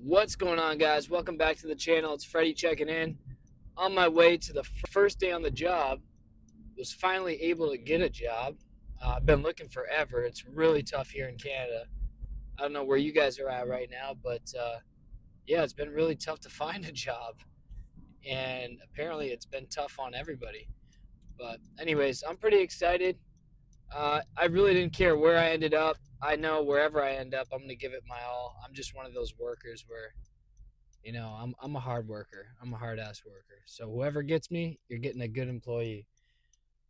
What's going on, guys? Welcome back to the channel. It's Freddie checking in. On my way to the first day on the job, was finally able to get a job. I've been looking forever. It's really tough here in Canada. I don't know where you guys are at right now, but yeah, it's been really tough to find a job. And apparently, it's been tough on everybody. But, anyways, I'm pretty excited. I really didn't care where I ended up. I know wherever I end up, I'm going to give it my all. I'm just one of those workers where I'm a hard worker. I'm a hard ass worker. So whoever gets me, you're getting a good employee.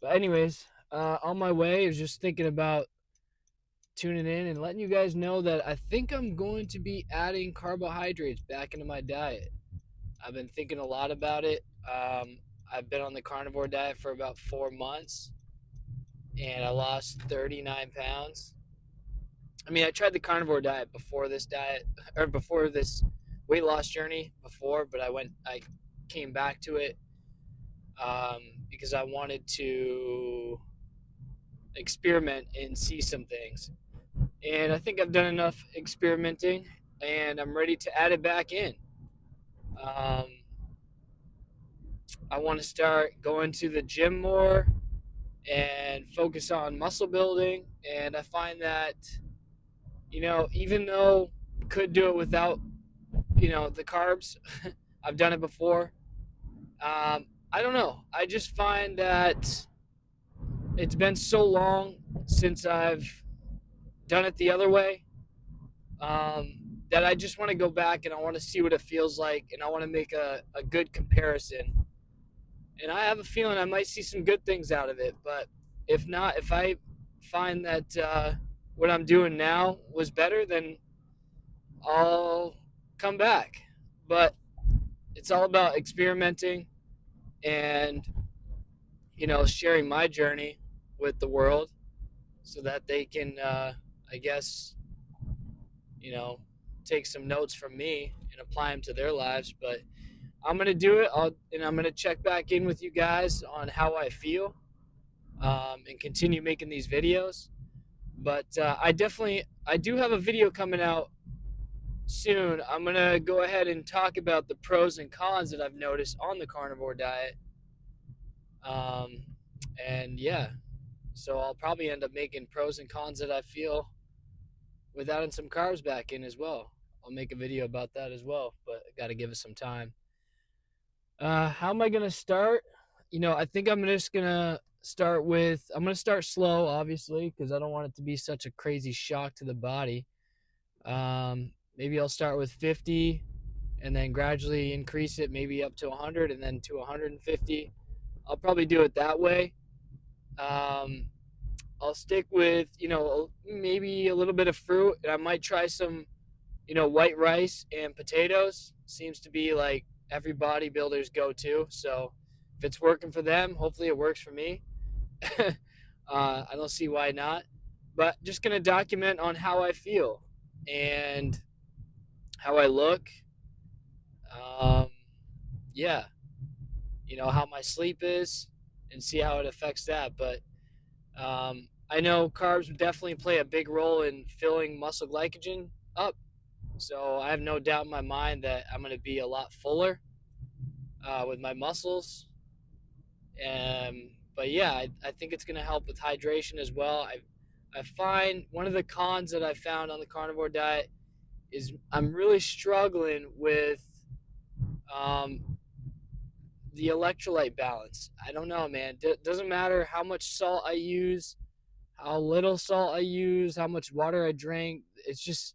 But anyways, on my way, I was just thinking about tuning in and letting you guys know that I think I'm going to be adding carbohydrates back into my diet. I've been thinking a lot about it. I've been on the carnivore diet for about 4 months, and I lost 39 pounds. I mean, I tried the carnivore diet before this diet, or before this weight loss journey before, but I came back to it because I wanted to experiment and see some things. And I think I've done enough experimenting, and I'm ready to add it back in. Um, I want to start going to the gym more and focus on muscle building. And I find that, even though I could do it without, the carbs, I've done it before. I don't know. I just find that it's been so long since I've done it the other way that I just want to go back and I want to see what it feels like and I want to make a good comparison. And I have a feeling I might see some good things out of it, but if not, if I find that what I'm doing now was better, then I'll come back. But it's all about experimenting and sharing my journey with the world so that they can, I guess, you know, take some notes from me and apply them to their lives. But I'm gonna do it, and I'm gonna check back in with you guys on how I feel, and continue making these videos. But I do have a video coming out soon. I'm gonna go ahead and talk about the pros and cons that I've noticed on the carnivore diet. Um, and yeah, so I'll probably end up making pros and cons that I feel with adding some carbs back in as well. I'll make a video about that as well, but I got to give it some time. How am I gonna start? I think I'm just gonna start with. I'm gonna start slow, obviously, because I don't want it to be such a crazy shock to the body. Maybe I'll start with 50, and then gradually increase it, maybe up to 100, and then to 150. I'll probably do it that way. Um, I'll stick with maybe a little bit of fruit, and I might try some white rice and potatoes. Seems to be like every bodybuilder's go-to. So if it's working for them, hopefully it works for me. I don't see why not. But just gonna document on how I feel and how I look. Um, yeah, how my sleep is, and see how it affects that. But I know carbs definitely play a big role in filling muscle glycogen up. So I have no doubt in my mind that I'm going to be a lot fuller with my muscles. But yeah, I think it's going to help with hydration as well. I find one of the cons that I found on the carnivore diet is I'm really struggling with um, the electrolyte balance. I don't know, man. Doesn't matter how much salt I use, how little salt I use, how much water I drink. It's just,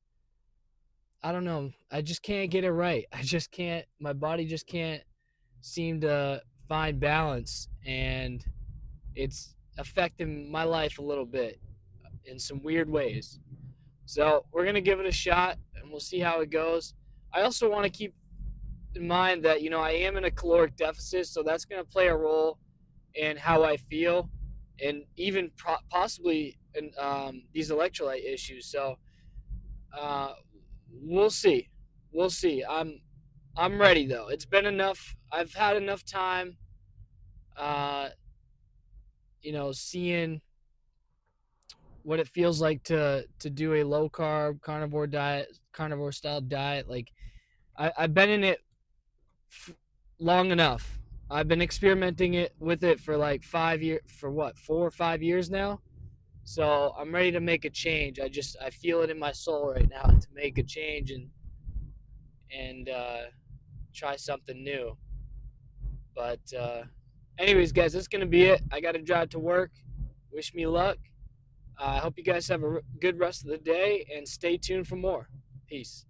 I don't know. I just can't get it right. I just can't. My body just can't seem to find balance, and it's affecting my life a little bit in some weird ways. So we're gonna give it a shot, and we'll see how it goes. I also want to keep in mind that I am in a caloric deficit, so that's gonna play a role in how I feel, and even possibly in these electrolyte issues. So uh, we'll see. We'll see. I'm ready though. It's been enough. I've had enough time. Uh, seeing what it feels like to do a low carb carnivore style diet. Like I've been in it long enough. I've been experimenting with it for like 5 years, for what, 4 or 5 years now. So I'm ready to make a change. I feel it in my soul right now to make a change and try something new. But anyways, guys, that's gonna be it. I gotta drive to work. Wish me luck. I hope you guys have a good rest of the day and stay tuned for more. Peace.